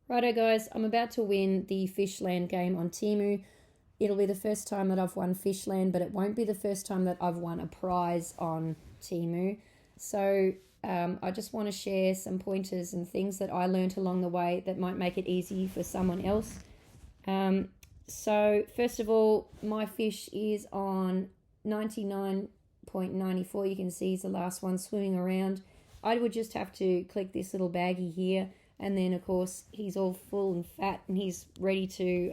Righto guys, I'm about to win the Fishland game on TEMU. It'll be the first time that I've won Fishland, but it won't be the first time that I've won a prize on TEMU. So I just want to share some pointers and things that I learnt along the way that might make it easy for someone else. So first of all, my fish is on 99.94. You can see he's the last one swimming around. I would just have to click this little baggie here, and then of course he's all full and fat and he's ready to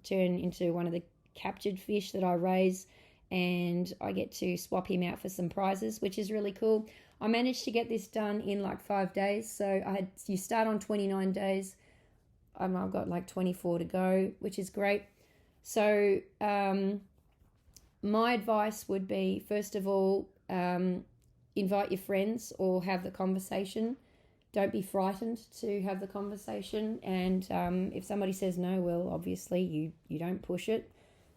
turn into one of the captured fish that I raise, and I get to swap him out for some prizes, which is really cool. I managed to get this done in like 5 days. So you start on 29 days. I've got like 24 to go, which is great. So my advice would be, first of all, invite your friends or have the conversation. Don't be frightened to have the conversation. And if somebody says no, well, obviously you don't push it.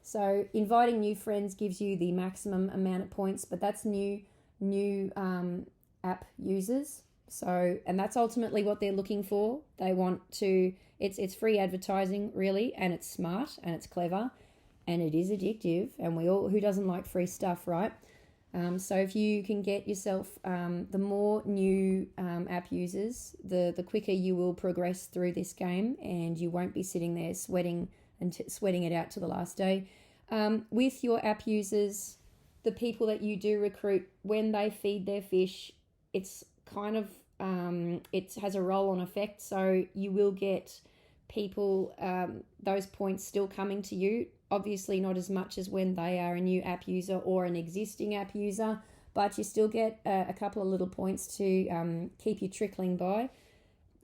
So inviting new friends gives you the maximum amount of points, but that's new app users. So, and that's ultimately what they're looking for. They want to, it's free advertising really, and it's smart and it's clever and it is addictive, and who doesn't like free stuff, right? So if you can get yourself, the more new app users, the quicker you will progress through this game, and you won't be sitting there sweating it out to the last day. With your app users, the people that you do recruit, when they feed their fish, it's kind of it has a roll-on effect. So you will get people, those points still coming to you. Obviously not as much as when they are a new app user or an existing app user, but you still get a couple of little points to keep you trickling by.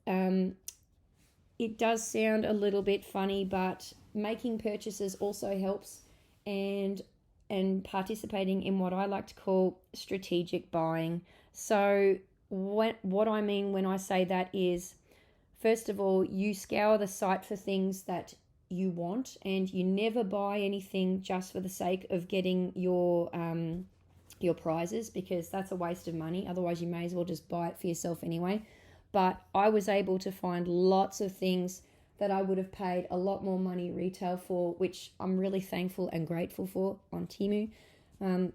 It does sound a little bit funny, but making purchases also helps, and participating in what I like to call strategic buying. So what I mean when I say that is, first of all, you scour the site for things that you want, and you never buy anything just for the sake of getting your prizes, because that's a waste of money. Otherwise, you may as well just buy it for yourself anyway. But I was able to find lots of things that I would have paid a lot more money retail for, which I'm really thankful and grateful for on TEMU.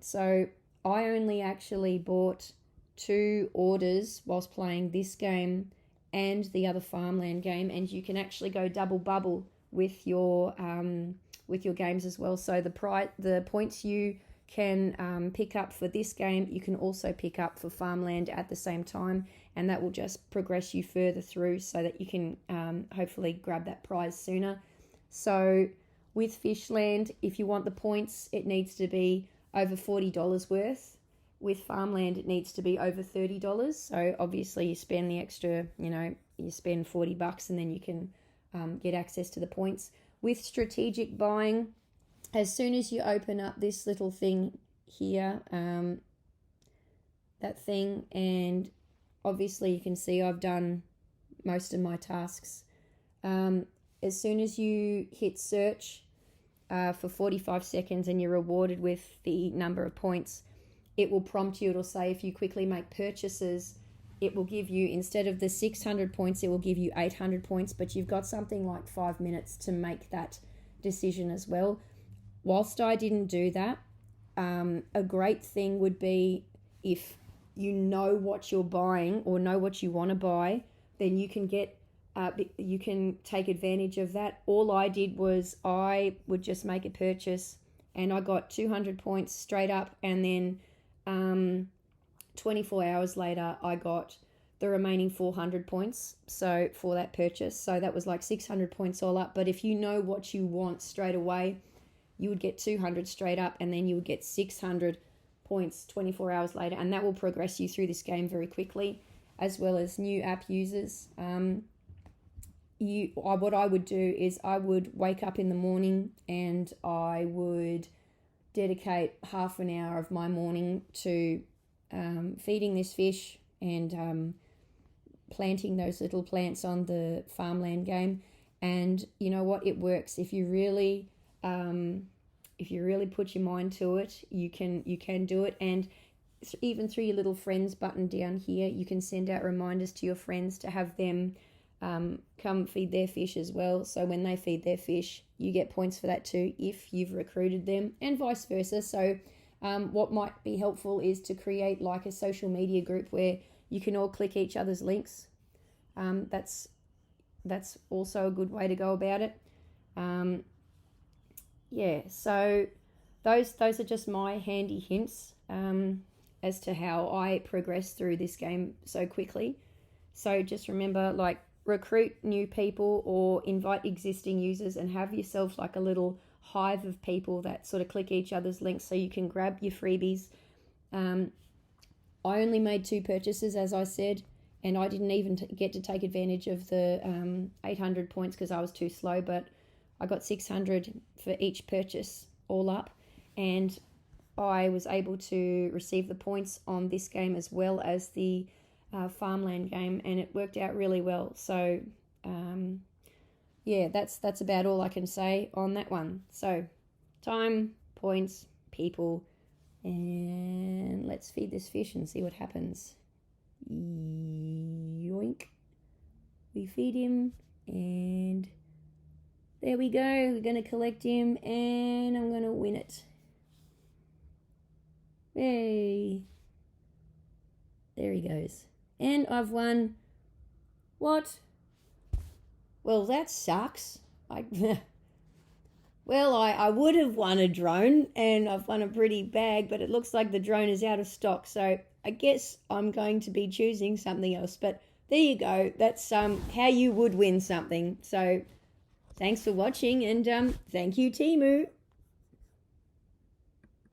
So I only actually bought 2 orders whilst playing this game and the other farmland game, and you can actually go double bubble with your games as well. So the points you can pick up for this game, you can also pick up for farmland at the same time, and that will just progress you further through so that you can hopefully grab that prize sooner. So with Fishland, if you want the points, it needs to be over $40 worth. With farmland, it needs to be over $30. So obviously you spend the extra, you spend $40 and then you can get access to the points. With strategic buying, as soon as you open up this little thing here, that thing, and obviously you can see I've done most of my tasks. As soon as you hit search for 45 seconds and you're rewarded with the number of points, it will prompt you. It'll say if you quickly make purchases, it will give you, instead of the 600 points, it will give you 800 points, but you've got something like 5 minutes to make that decision as well. Whilst I didn't do that, a great thing would be, if you know what you're buying or know what you want to buy, then you can you can take advantage of that. All I did was I would just make a purchase and I got 200 points straight up, and then 24 hours later I got the remaining 400 points so for that purchase. So that was like 600 points all up. But if you know what you want straight away, you would get 200 straight up, and then you would get 600 points 24 hours later, and that will progress you through this game very quickly, as well as new app users. What I would do is I would wake up in the morning and I would dedicate half an hour of my morning to feeding this fish and planting those little plants on the farmland game. And you know what, it works. If you really put your mind to it, you can do it. And even through your little friends button down here, you can send out reminders to your friends to have them come feed their fish as well. So when they feed their fish, you get points for that too if you've recruited them, and vice versa. So what might be helpful is to create like a social media group where you can all click each other's links. That's also a good way to go about it. So those are just my handy hints as to how I progress through this game so quickly. So just remember, like, recruit new people or invite existing users and have yourself like a little hive of people that sort of click each other's links so you can grab your freebies. I only made 2 purchases, as I said, and I didn't even get to take advantage of the 800 points because I was too slow, but I got 600 for each purchase all up, and I was able to receive the points on this game as well as the farmland game, and it worked out really well. So that's about all I can say on that one. So time, points, people, and let's feed this fish and see what happens. Yoink. We feed him, and there we go. We're going to collect him, and I'm going to win it. Yay. There he goes. And I've won. What? Well, that sucks. I would have won a drone, and I've won a pretty bag, but it looks like the drone is out of stock. So I guess I'm going to be choosing something else. But there you go. That's how you would win something. So thanks for watching, and thank you, TEMU.